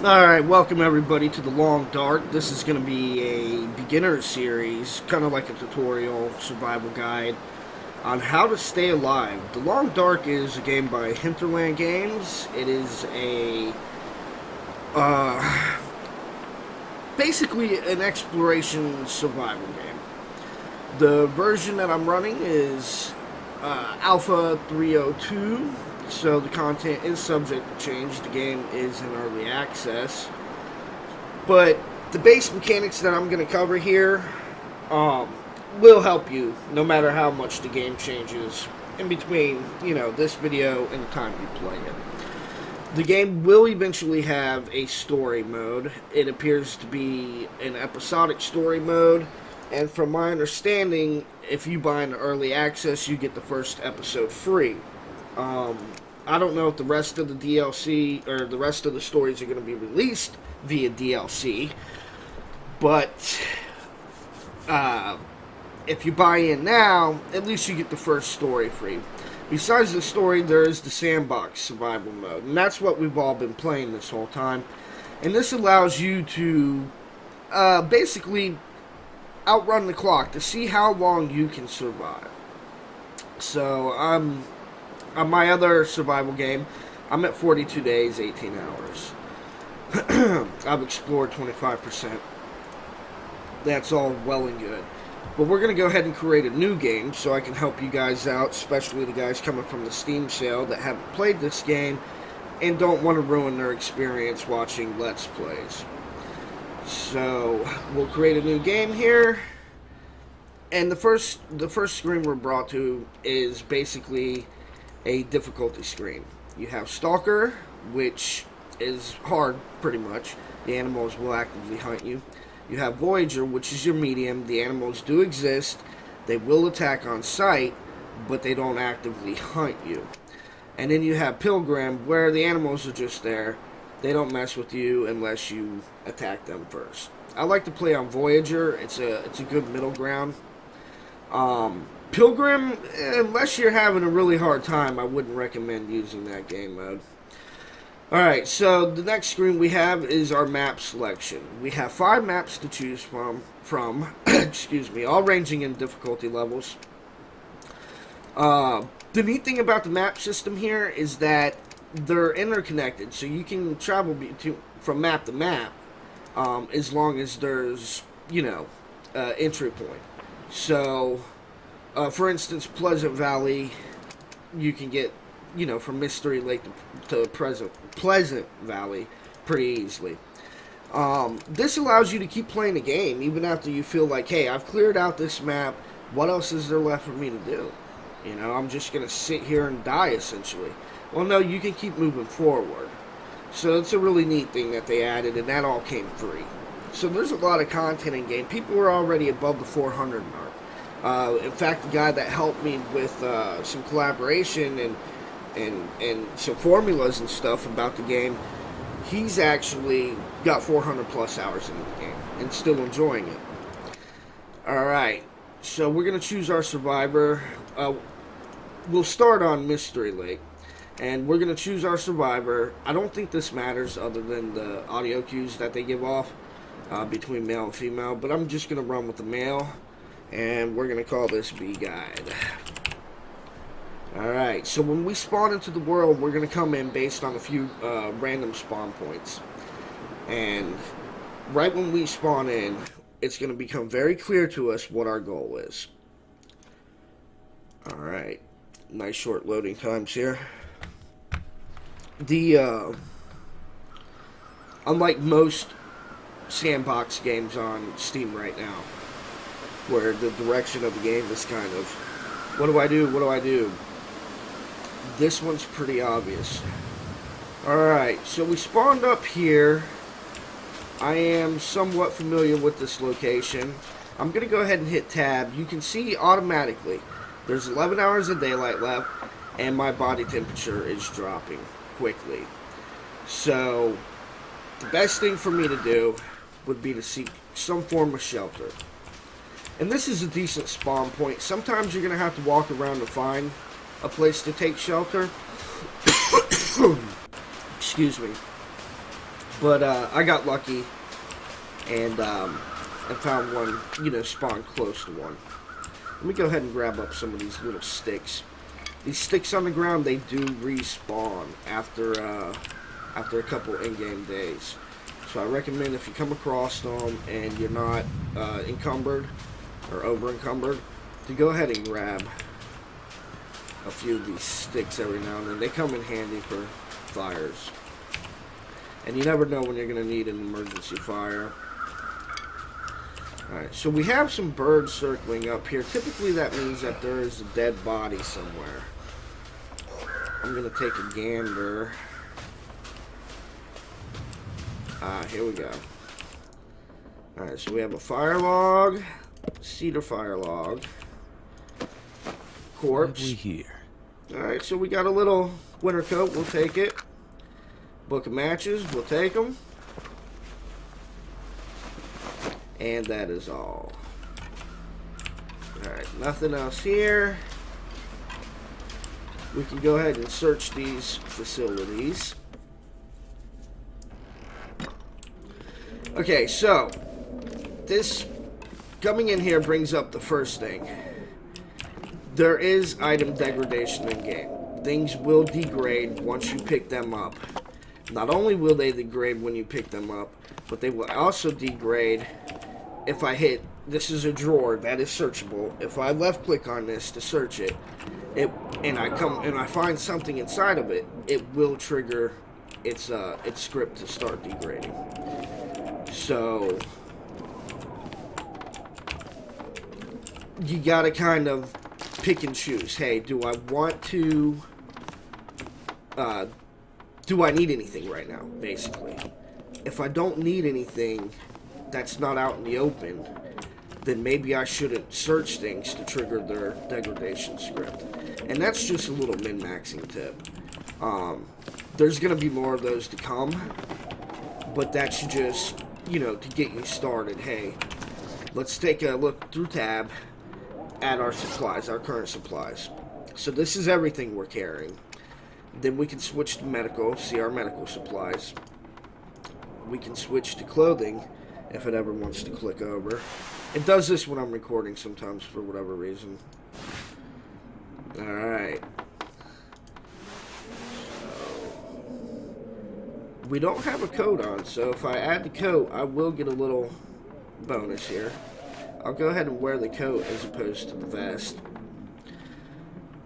Alright, welcome everybody to The Long Dark. This is going to be a beginner series, kind of like a tutorial survival guide on how to stay alive. The Long Dark is a game by Hinterland Games. It is uh, basically an exploration survival game. The version that I'm running is Alpha 302. So the content is subject to change. The game is in early access. But the base mechanics that I'm going to cover here will help you no matter how much the game changes in between, this video and the time you play it. The game will eventually have a story mode. It appears to be an episodic story mode. And from my understanding, if you buy an early access, you get the first episode free. I don't know if the rest of the DLC or the rest of the stories are going to be released via DLC, but if you buy in now, at least you get the first story free. Besides the story, there is the sandbox survival mode, and that's what we've all been playing this whole time. And this allows you to basically outrun the clock to see how long you can survive. So, on my other survival game, I'm at 42 days, 18 hours. I've explored 25%. That's all well and good. But we're going to go ahead and create a new game so I can help you guys out, especially the guys coming from the Steam sale that haven't played this game and don't want to ruin their experience watching Let's Plays. So, we'll create a new game here. And the first screen we're brought to is basically a difficulty screen. You have Stalker, which is hard, pretty much. The animals will actively hunt you. You have Voyager, which is your medium. The animals do exist. They will attack on sight, but they don't actively hunt you. And then you have Pilgrim, where the animals are just there. They don't mess with you unless you attack them first. I like to play on Voyager. It's a good middle ground. Pilgrim, unless you're having a really hard time, I wouldn't recommend using that game mode. Alright, so the next screen we have is our map selection. We have 5 maps to choose from excuse me, all ranging in difficulty levels. The neat thing about the map system here is that they're interconnected, so you can travel from map to map as long as there's, entry point. So, for instance, Pleasant Valley, you can get, from Mystery Lake to Pleasant Valley pretty easily. This allows you to keep playing the game even after you feel like, hey, I've cleared out this map. What else is there left for me to do? I'm just going to sit here and die, essentially. Well, no, you can keep moving forward. So it's a really neat thing that they added, and that all came free. So there's a lot of content in game. People are already above the 400 mark. In fact, the guy that helped me with some collaboration and some formulas and stuff about the game, he's actually got 400 plus hours in the game and still enjoying it. Alright, so we're going to choose our survivor. We'll start on Mystery Lake, and we're going to choose our survivor. I don't think this matters other than the audio cues that they give off between male and female, but I'm just going to run with the male, and we're going to call this B-Guide. Alright, so when we spawn into the world, we're going to come in based on a few random spawn points. And right when we spawn in, it's going to become very clear to us what our goal is. Alright, nice short loading times here. Unlike most sandbox games on Steam right now, where the direction of the game is kind of, what do I do, what do I do? This one's pretty obvious. Alright, so we spawned up here. I am somewhat familiar with this location. I'm going to go ahead and hit tab. You can see automatically there's 11 hours of daylight left, and my body temperature is dropping quickly. So the best thing for me to do would be to seek some form of shelter. And this is a decent spawn point. Sometimes you're going to have to walk around to find a place to take shelter. Excuse me. But I got lucky and found one, spawned close to one. Let me go ahead and grab up some of these little sticks. These sticks on the ground, they do respawn after a couple in-game days. So I recommend if you come across them and you're not encumbered or over-encumbered, to go ahead and grab a few of these sticks every now and then. They come in handy for fires. And you never know when you're going to need an emergency fire. Alright, so we have some birds circling up here. Typically that means that there is a dead body somewhere. I'm going to take a gander. Here we go. Alright, so we have a fire log, cedar fire log, corpse. What have we here? Alright, so we got a little winter coat, we'll take it. Book of matches, we'll take them. And that is all. Alright, nothing else here. We can go ahead and search these facilities. Okay, so this coming in here brings up the first thing. There is item degradation in game. Things will degrade once you pick them up. Not only will they degrade when you pick them up, but they will also degrade if I hit, this is a drawer that is searchable. If I left click on this to search it, and I find something inside of it, it will trigger its script to start degrading. So you gotta kind of pick and choose. Hey, do I want to do I need anything right now, basically? If I don't need anything that's not out in the open, then maybe I shouldn't search things to trigger their degradation script. And that's just a little min-maxing tip. There's going to be more of those to come, but that's just, to get you started. Hey, let's take a look through tab at our supplies, our current supplies. So this is everything we're carrying. Then we can switch to medical, see our medical supplies. We can switch to clothing if it ever wants to click over. It does this when I'm recording sometimes for whatever reason. Alright. We don't have a coat on, so if I add the coat, I will get a little bonus here. I'll go ahead and wear the coat as opposed to the vest.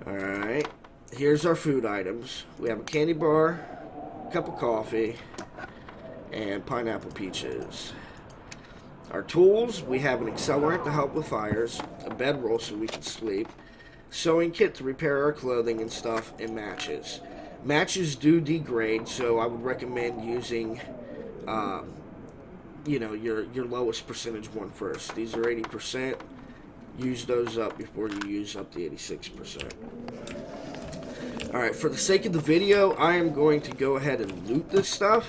Alright. Here's our food items. We have a candy bar, a cup of coffee, and pineapple peaches. Our tools, we have an accelerant to help with fires, a bedroll so we can sleep, sewing kit to repair our clothing and stuff, and matches. Matches do degrade, so I would recommend using, your lowest percentage one first. These are 80%. Use those up before you use up the 86%. Alright, for the sake of the video, I am going to go ahead and loot this stuff.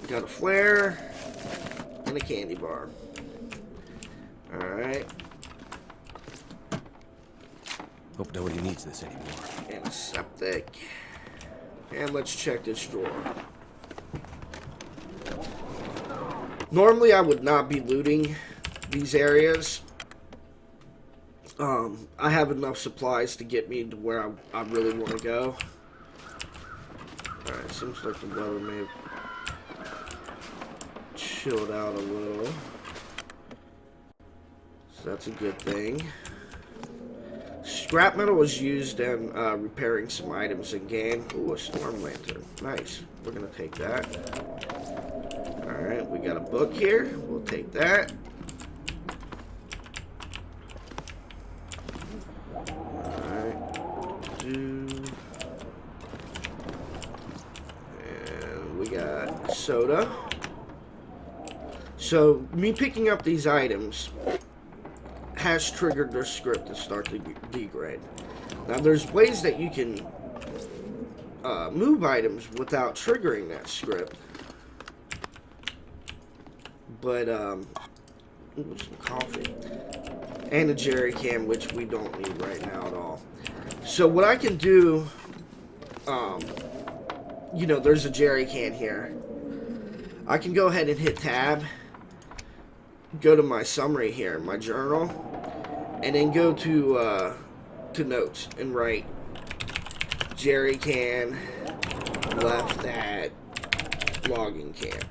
Got a flare and a candy bar. Alright. Hope nobody needs this anymore. And a septic. And let's check this drawer. Normally I would not be looting these areas. I have enough supplies to get me to where I really want to go. Alright, seems like the weather may have chilled out a little. So that's a good thing. Scrap metal was used in repairing some items in game. Ooh, a storm lantern. Nice. We're going to take that. Alright, we got a book here. We'll take that. And we got soda. So me picking up these items has triggered their script to start to degrade. Now there's ways that you can move items without triggering that script, but some coffee and a jerry can, which we don't need right now at all. So what I can do, there's a jerry can here. I can go ahead and hit tab, go to my summary here, my journal, and then go to notes and write jerry can left at logging camp.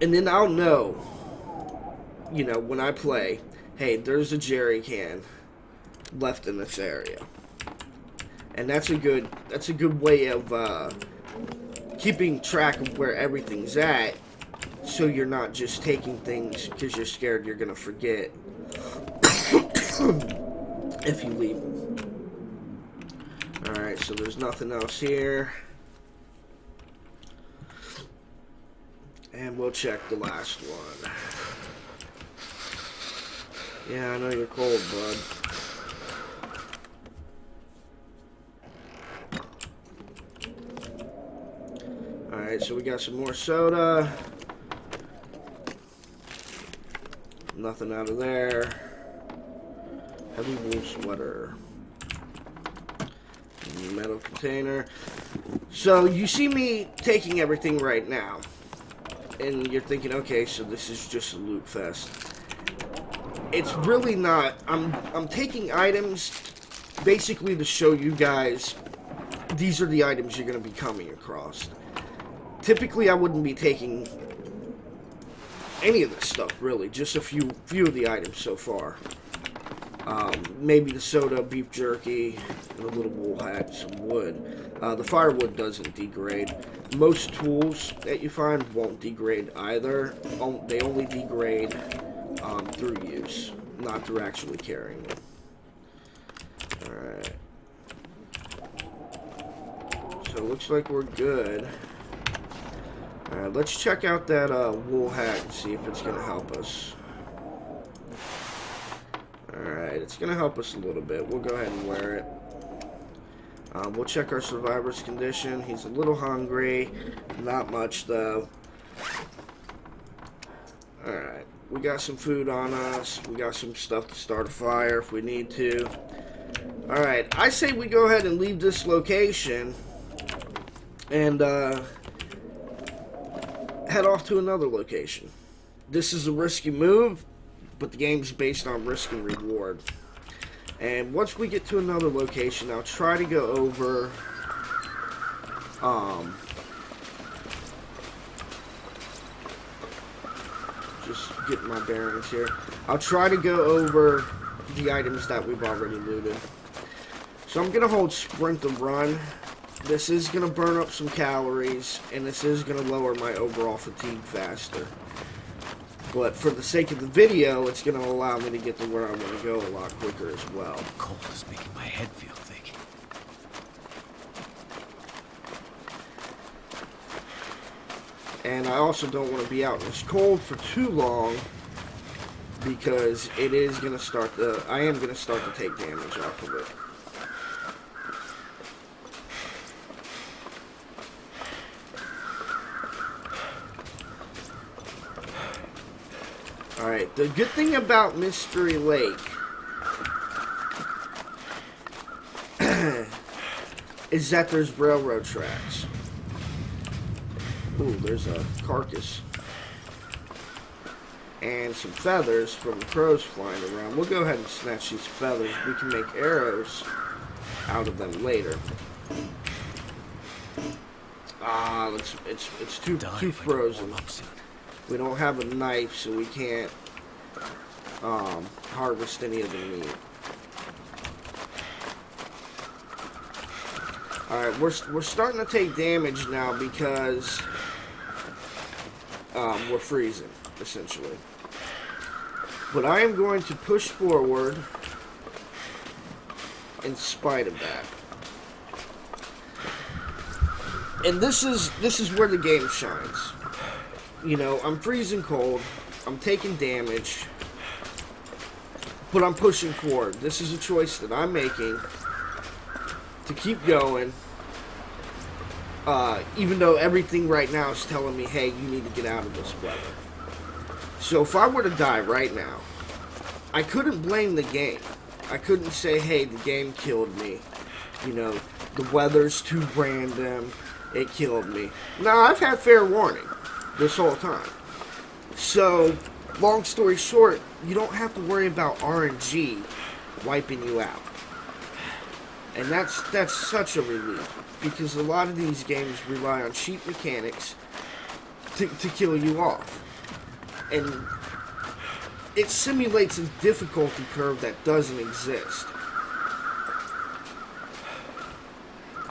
And then I'll know, you know, when I play, hey, there's a jerry can left in this area. And that's a good way of keeping track of where everything's at, so you're not just taking things because you're scared you're going to forget if you leave them. Alright, so there's nothing else here. And we'll check the last one. Yeah, I know you're cold, bud. Alright, so we got some more soda. Nothing out of there. Heavy wool sweater. Metal container. So, you see me taking everything right now. And you're thinking, okay, so this is just a loot fest. It's really not. I'm taking items basically to show you guys these are the items you're going to be coming across. Typically, I wouldn't be taking any of this stuff, really. Just a few of the items so far. Maybe the soda, beef jerky, and a little wool hat, some wood. The firewood doesn't degrade. Most tools that you find won't degrade either. They only degrade through use, not through actually carrying them. Alright. So it looks like we're good. Alright, let's check out that wool hat and see if it's going to help us. Alright, it's going to help us a little bit. We'll go ahead and wear it. We'll check our survivor's condition. He's a little hungry. Not much, though. Alright, we got some food on us. We got some stuff to start a fire if we need to. Alright, I say we go ahead and leave this location and head off to another location. This is a risky move, but the game's based on risk and reward. And once we get to another location, I'll try to go over just getting my bearings here. I'll try to go over the items that we've already looted. So I'm gonna hold sprint to run. This is gonna burn up some calories, and this is gonna lower my overall fatigue faster. But for the sake of the video, it's going to allow me to get to where I want to go a lot quicker as well. The cold is making my head feel thick. And I also don't want to be out in this cold for too long, because it is going to start to, I am going to start to take damage off of it. Alright, the good thing about Mystery Lake is that there's railroad tracks. Ooh, there's a carcass. And some feathers from the crows flying around. We'll go ahead and snatch these feathers. We can make arrows out of them later. Ah, it's too frozen. We don't have a knife, so we can't harvest any of the meat. Alright, we're starting to take damage now because we're freezing, essentially. But I am going to push forward in spite of that. And this is where the game shines. You know, I'm freezing cold, I'm taking damage, but I'm pushing forward. This is a choice that I'm making to keep going, even though everything right now is telling me, hey, you need to get out of this weather. So if I were to die right now, I couldn't blame the game. I couldn't say, hey, the game killed me. You know, the weather's too random, it killed me. Now, I've had fair warning this whole time. So, long story short, you don't have to worry about RNG wiping you out. And that's such a relief, because a lot of these games rely on cheap mechanics to kill you off. And it simulates a difficulty curve that doesn't exist.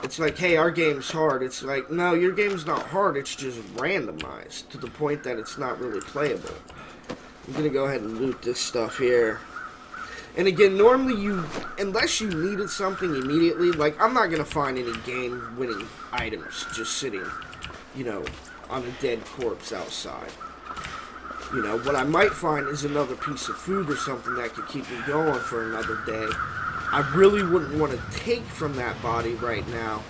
It's like, hey, our game's hard. It's like, no, your game's not hard, it's just randomized to the point that it's not really playable. I'm gonna go ahead and loot this stuff here. And again, normally unless you needed something immediately, like, I'm not gonna find any game-winning items just sitting, you know, on a dead corpse outside. You know, what I might find is another piece of food or something that could keep me going for another day. I really wouldn't want to take from that body right now,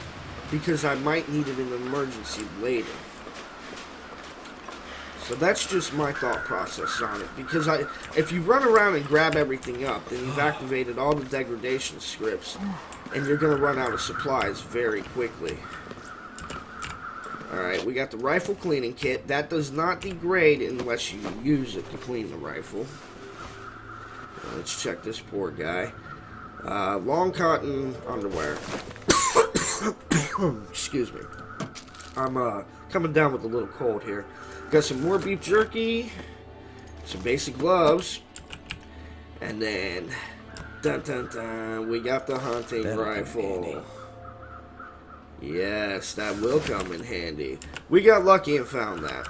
because I might need it in an emergency later. So that's just my thought process on it. Because if you run around and grab everything up, then you've activated all the degradation scripts, and you're going to run out of supplies very quickly. Alright, we got the rifle cleaning kit. That does not degrade unless you use it to clean the rifle. Let's check this poor guy. Long cotton underwear. Excuse me. I'm coming down with a little cold here. Got some more beef jerky, some basic gloves, and then dun dun dun, we got the hunting rifle. Yes, that will come in handy. We got lucky and found that.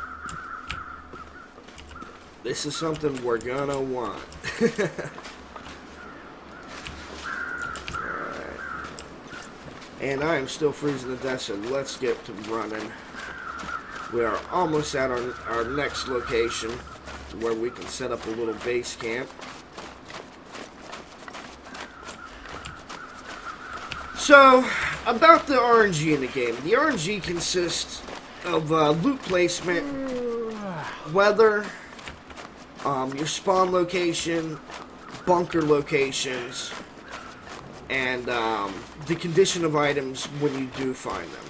This is something we're gonna want. Alright. And I am still freezing to death, so let's get to running. We are almost at our next location, where we can set up a little base camp. So, about the RNG in the game. The RNG consists of loot placement, weather, your spawn location, bunker locations, and the condition of items when you do find them.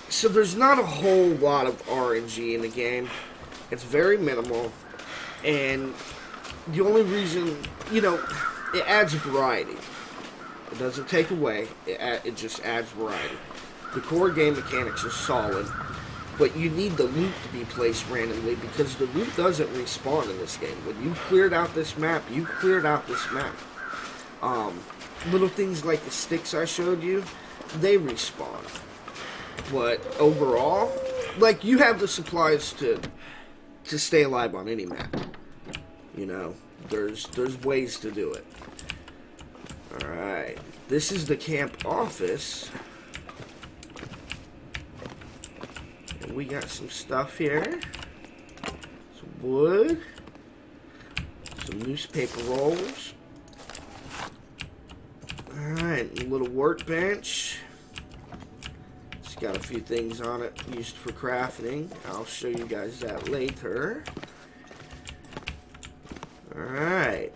So there's not a whole lot of RNG in the game. It's very minimal, and the only reason, you know, it adds variety. It doesn't take away, it just adds variety. The core game mechanics are solid, but you need the loot to be placed randomly, because the loot doesn't respawn in this game. When you cleared out this map, you cleared out this map. Little things like the sticks I showed you, they respawn. But overall, like, you have the supplies to stay alive on any map. You know, there's ways to do it. Alright, this is the camp office. And we got some stuff here. Some wood. Some newspaper rolls. Alright, a little workbench. It's got a few things on it used for crafting. I'll show you guys that later. Alright.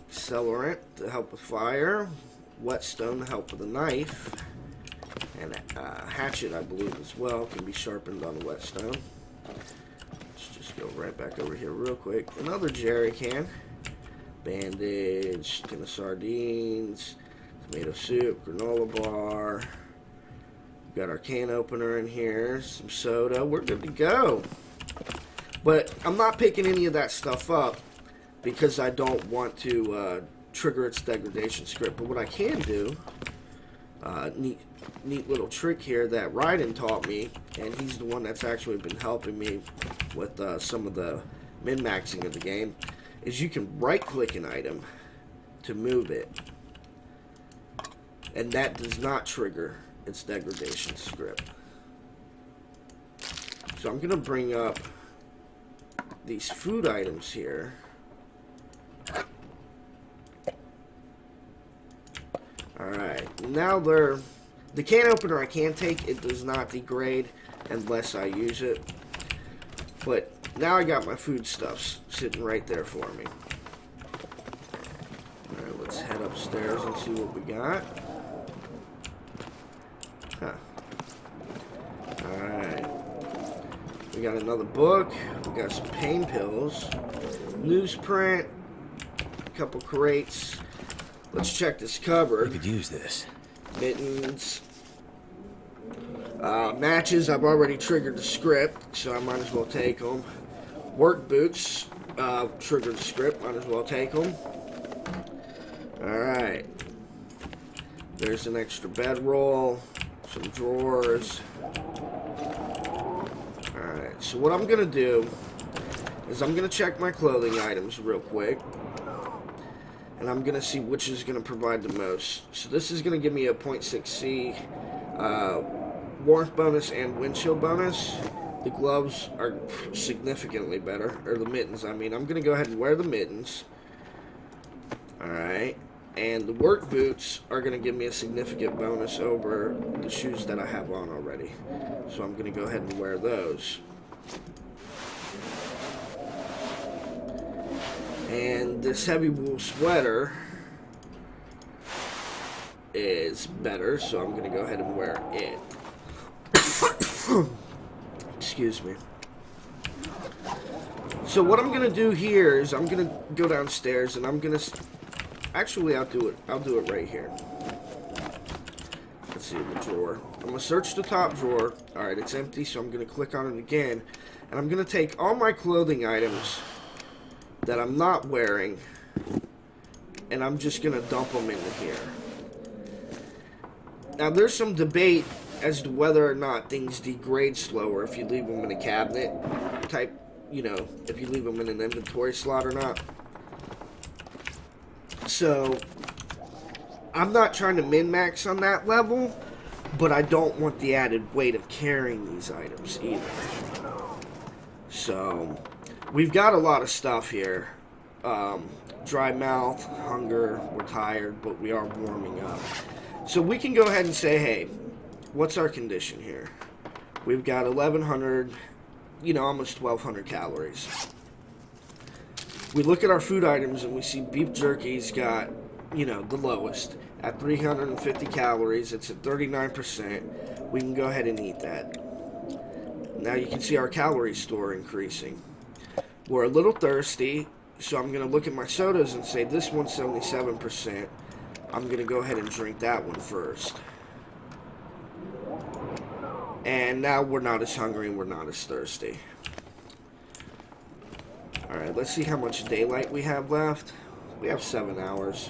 Accelerant to help with fire. Whetstone to help with a knife. And a hatchet, I believe, as well, can be sharpened on the whetstone. Let's just go right back over here real quick. Another jerry can. Bandage, tin of sardines, tomato soup, granola bar. Got our can opener in here, some soda. We're good to go. But I'm not picking any of that stuff up because I don't want to trigger its degradation script. But what I can do, neat little trick here that Raiden taught me, and he's the one that's actually been helping me with some of the min-maxing of the game, is you can right-click an item to move it, and that does not trigger its degradation script. So I'm going to bring up these food items here. Alright, now the can opener I can take, it does not degrade unless I use it. But now I got my foodstuffs sitting right there for me. Alright, let's head upstairs and see what we got. Huh. Alright. We got another book. We got some pain pills. Newsprint. A couple crates. Let's check this We cupboard. could use this. Mittens. Matches. I've already triggered the script, so I might as well take them. Work boots. Triggered the script. Might as well take them. Alright. There's an extra bedroll. Some drawers. Alright, so what I'm going to do is I'm going to check my clothing items real quick. And I'm going to see which is going to provide the most. So this is going to give me a 0.6C warmth bonus and wind chill bonus. The gloves are significantly better. Or the mittens, I mean. I'm going to go ahead and wear the mittens. Alright. And the work boots are going to give me a significant bonus over the shoes that I have on already. So I'm going to go ahead and wear those. And this heavy wool sweater is better, so I'm going to go ahead and wear it. Excuse me. So what I'm going to do here is I'm going to go downstairs and I'm going to... Actually, I'll do it right here. Let's see, the drawer. I'm going to search the top drawer. Alright, it's empty, so I'm going to click on it again. And I'm going to take all my clothing items that I'm not wearing, and I'm just going to dump them into here. Now, there's some debate as to whether or not things degrade slower if you leave them in a cabinet type, you know, if you leave them in an inventory slot or not. So, I'm not trying to min-max on that level, but I don't want the added weight of carrying these items either. So, we've got a lot of stuff here. Dry mouth, hunger, we're tired, but we are warming up. So we can go ahead and say, hey, what's our condition here? We've got 1,100, you know, almost 1,200 calories. We look at our food items and we see beef jerky's got, you know, the lowest. At 350 calories, it's at 39%. We can go ahead and eat that. Now you can see our calorie store increasing. We're a little thirsty, so I'm going to look at my sodas and say this one's 77%. I'm going to go ahead and drink that one first. And now we're not as hungry and we're not as thirsty. Alright, let's see how much daylight we have left. We have 7 hours.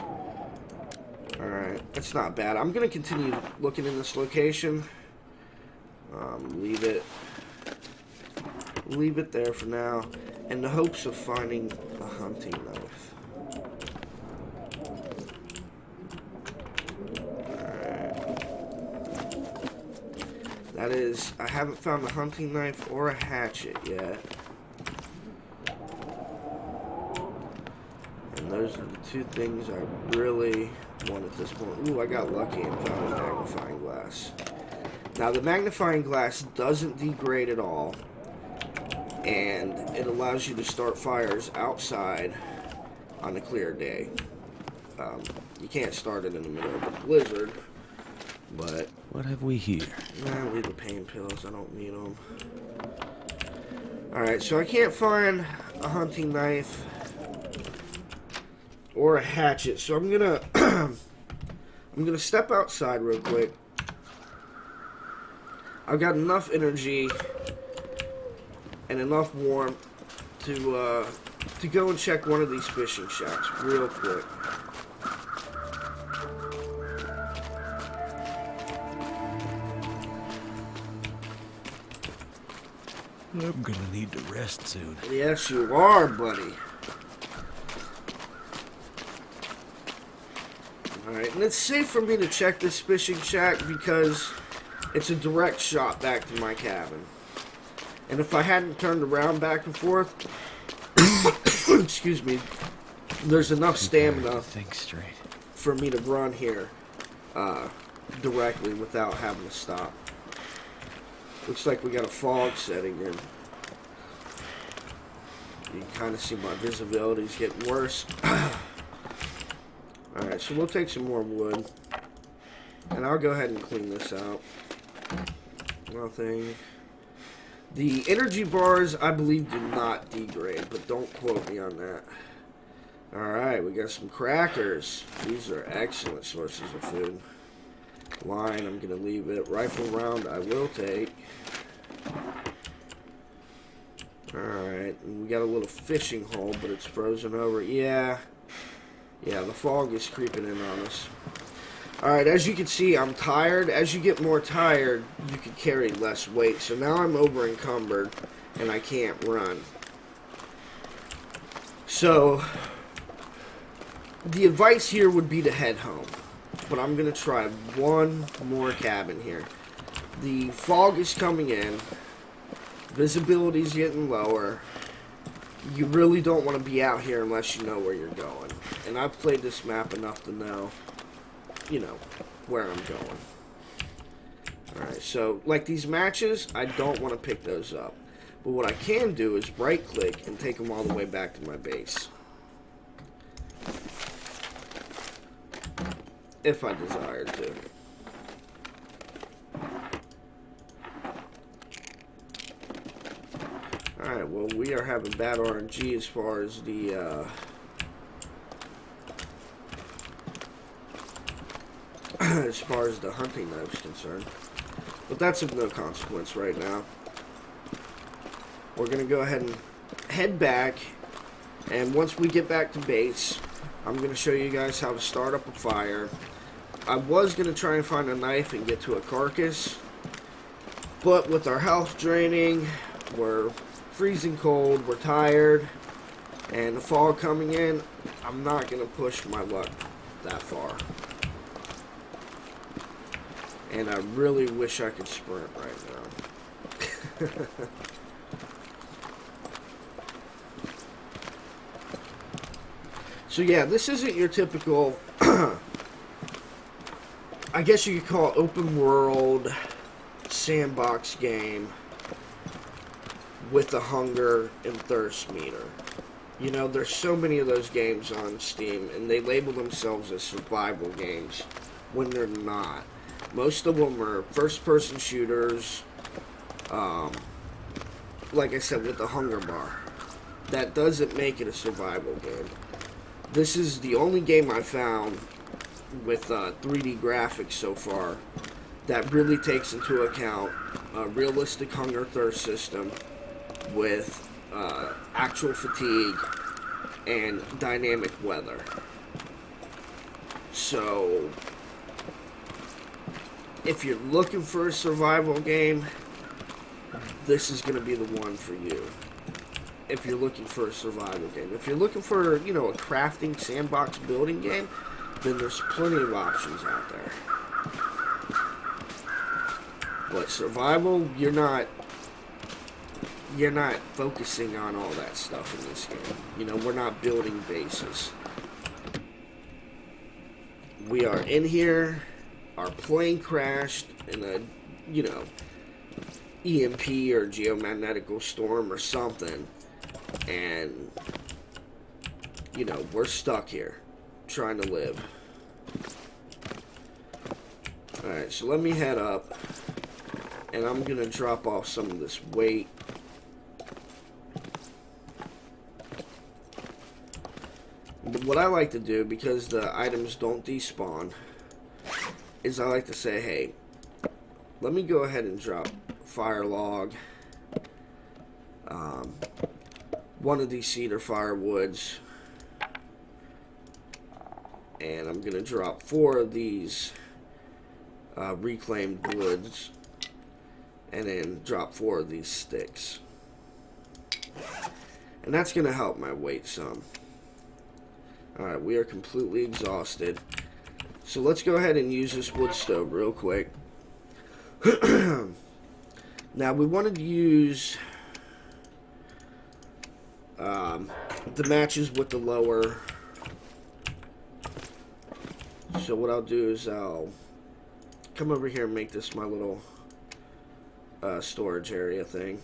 Alright, that's not bad. I'm going to continue looking in this location. Leave it there for now, in the hopes of finding a hunting knife. Alright. That is, I haven't found a hunting knife or a hatchet yet. And those are the two things I really want at this point. Ooh, I got lucky and found a magnifying glass. Now, the magnifying glass doesn't degrade at all. And it allows you to start fires outside on a clear day. You can't start it in the middle of a blizzard, but... What have we here? Nah, leave the pain pills. I don't need them. Alright, so I can't find a hunting knife or a hatchet, so I'm gonna... I'm gonna step outside real quick. I've got enough energy and enough warmth to go and check one of these fishing shacks real quick. I'm gonna need to rest soon. Yes, you are, buddy. Alright, and it's safe for me to check this fishing shack because it's a direct shot back to my cabin. And if I hadn't turned around back and forth, excuse me, there's enough stamina Think straight. for me to run here directly without having to stop. Looks like we got a fog setting in. You can kind of see my visibility's getting worse. Alright, so we'll take some more wood. And I'll go ahead and clean this out. Nothing. The energy bars, I believe, do not degrade, but don't quote me on that. Alright, we got some crackers. These are excellent sources of food. Line, I'm going to leave it. Rifle round, I will take. Alright, we got a little fishing hole, but it's frozen over. Yeah, the fog is creeping in on us. Alright, as you can see, I'm tired. As you get more tired, you can carry less weight. So now I'm over encumbered, and I can't run. So, the advice here would be to head home. But I'm going to try one more cabin here. The fog is coming in. Visibility's getting lower. You really don't want to be out here unless you know where you're going. And I've played this map enough to know, you know, where I'm going. Alright, so, like these matches, I don't want to pick those up. But what I can do is right-click and take them all the way back to my base. If I desire to. Alright, well, we are having bad RNG as far as the, as far as the hunting knife is concerned. But that's of no consequence right now. We're going to go ahead and head back. And once we get back to base, I'm going to show you guys how to start up a fire. I was going to try and find a knife and get to a carcass. But with our health draining, we're freezing cold, we're tired, and the fog coming in, I'm not going to push my luck that far. And I really wish I could sprint right now. So yeah, this isn't your typical, I guess you could call it open world sandbox game with a hunger and thirst meter. You know, there's so many of those games on Steam, and they label themselves as survival games when they're not. Most of them are first-person shooters, like I said, with a hunger bar. That doesn't make it a survival game. This is the only game I found with 3D graphics so far that really takes into account a realistic hunger thirst system with actual fatigue and dynamic weather. So, if you're looking for a survival game, this is going to be the one for you. If you're looking for a survival game. If you're looking for, you know, a crafting sandbox building game, then there's plenty of options out there. But survival, you're not focusing on all that stuff in this game. You know, we're not building bases. We are in here, our plane crashed in a, you know, EMP or geomagnetical storm or something, and, you know, we're stuck here, trying to live. Alright, so let me head up, and I'm going to drop off some of this weight. But what I like to do, because the items don't despawn, is I like to say, hey, let me go ahead and drop fire log, one of these cedar firewoods, and I'm going to drop 4 of these reclaimed woods, and then drop 4 of these sticks. And that's going to help my weight some. Alright, we are completely exhausted. So let's go ahead and use this wood stove real quick. Now, we wanted to use the matches with the lower. So what I'll do is I'll come over here and make this my little storage area thing.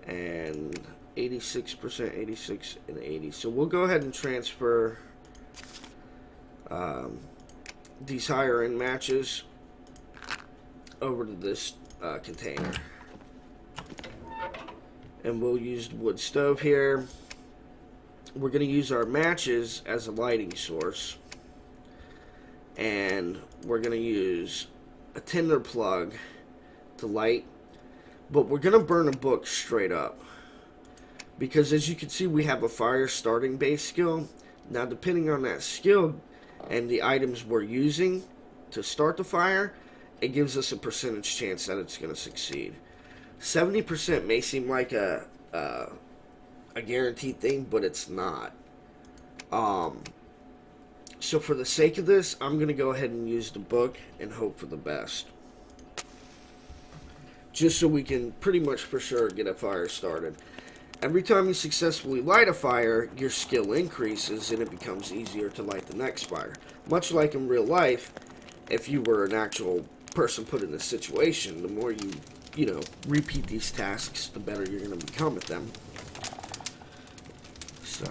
And 86%, 86, and 80. So we'll go ahead and transfer these higher end matches over to this container. And we'll use the wood stove here. We're going to use our matches as a lighting source. And we're going to use a tinder plug to light. But we're going to burn a book straight up. Because as you can see, we have a fire starting base skill. Now, depending on that skill and the items we're using to start the fire, it gives us a percentage chance that it's going to succeed. 70% may seem like a guaranteed thing, but it's not. So for the sake of this, I'm going to go ahead and use the book and hope for the best. Just so we can pretty much for sure get a fire started. Every time you successfully light a fire, your skill increases and it becomes easier to light the next fire. Much like in real life, if you were an actual person put in this situation, the more you know, repeat these tasks, the better you're going to become at them. So,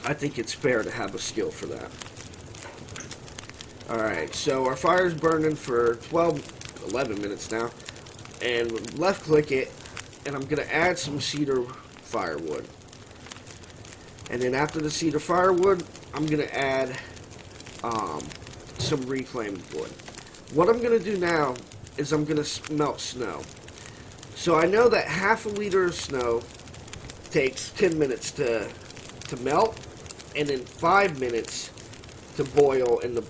I think it's fair to have a skill for that. Alright, so our fire's burning for 11 minutes now. And left click it, and I'm going to add some cedar firewood. And then after the cedar firewood, I'm going to add some reclaimed wood. What I'm going to do now is I'm going to melt snow. So I know that half a liter of snow takes 10 minutes to melt, and then 5 minutes to boil in the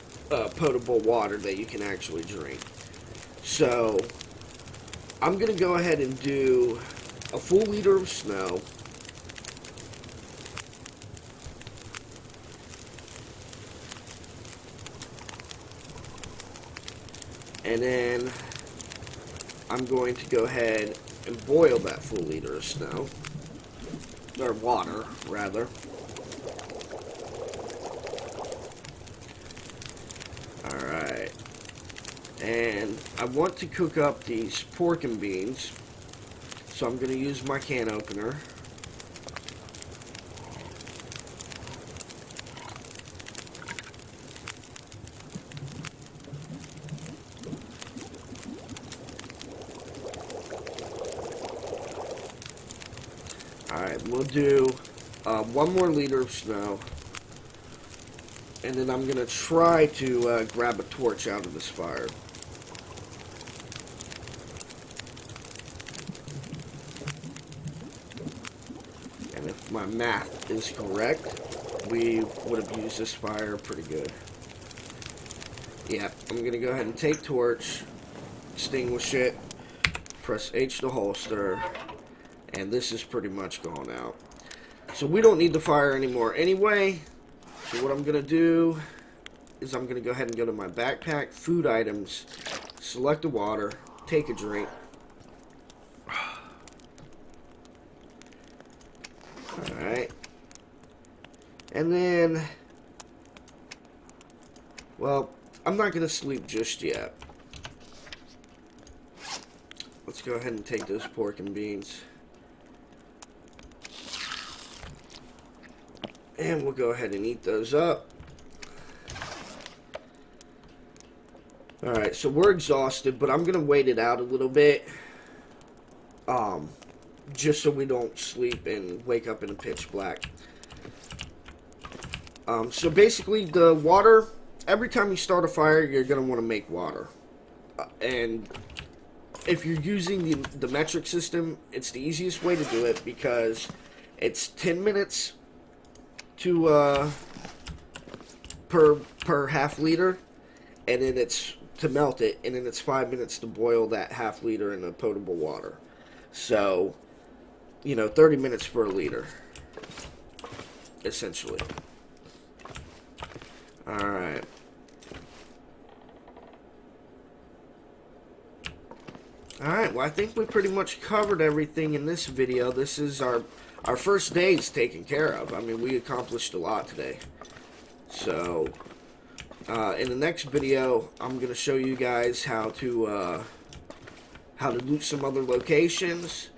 potable water that you can actually drink. So I'm going to go ahead and do a full liter of snow. And then I'm going to go ahead and boil that full liter of snow. Or water, rather. Alright. And I want to cook up these pork and beans. So I'm going to use my can opener. Alright, we'll do 1 more liter of snow. And then I'm going to try to grab a torch out of this fire. And if my math is correct, we would have used this fire pretty good. Yeah, I'm going to go ahead and take torch, extinguish it, press H to holster, and this is pretty much gone out. So we don't need the fire anymore anyway. So what I'm going to do is I'm going to go ahead and go to my backpack, food items, select the water, take a drink. Alright. And then, well, I'm not going to sleep just yet. Let's go ahead and take those pork and beans. And we'll go ahead and eat those up. Alright, so we're exhausted, but I'm going to wait it out a little bit. Just so we don't sleep and wake up in the pitch black. So basically, the water, every time you start a fire, you're going to want to make water. And if you're using the metric system, it's the easiest way to do it because it's 10 minutes to per half liter, and then it's to melt it, and then it's 5 minutes to boil that half liter in the potable water. So, you know, 30 minutes per liter, essentially. Alright. Alright, well, I think we pretty much covered everything in this video. This is our first day's taken care of. I mean, we accomplished a lot today. So, in the next video, I'm going to show you guys how to loot some other locations,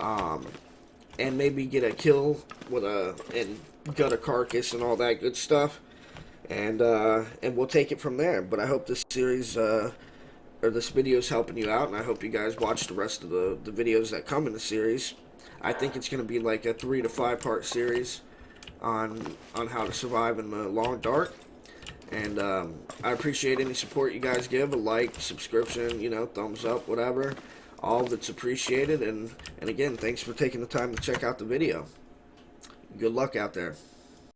and maybe get a kill with and gut a carcass and all that good stuff. and we'll take it from there. But I hope this series or this video is helping you out, and I hope you guys watch the rest of the videos that come in the series. I think it's going to be like a 3 to 5 part series on how to survive in the long dark. And I appreciate any support you guys give, a like, subscription, you know, thumbs up, whatever. All that's appreciated. And again, thanks for taking the time to check out the video. Good luck out there.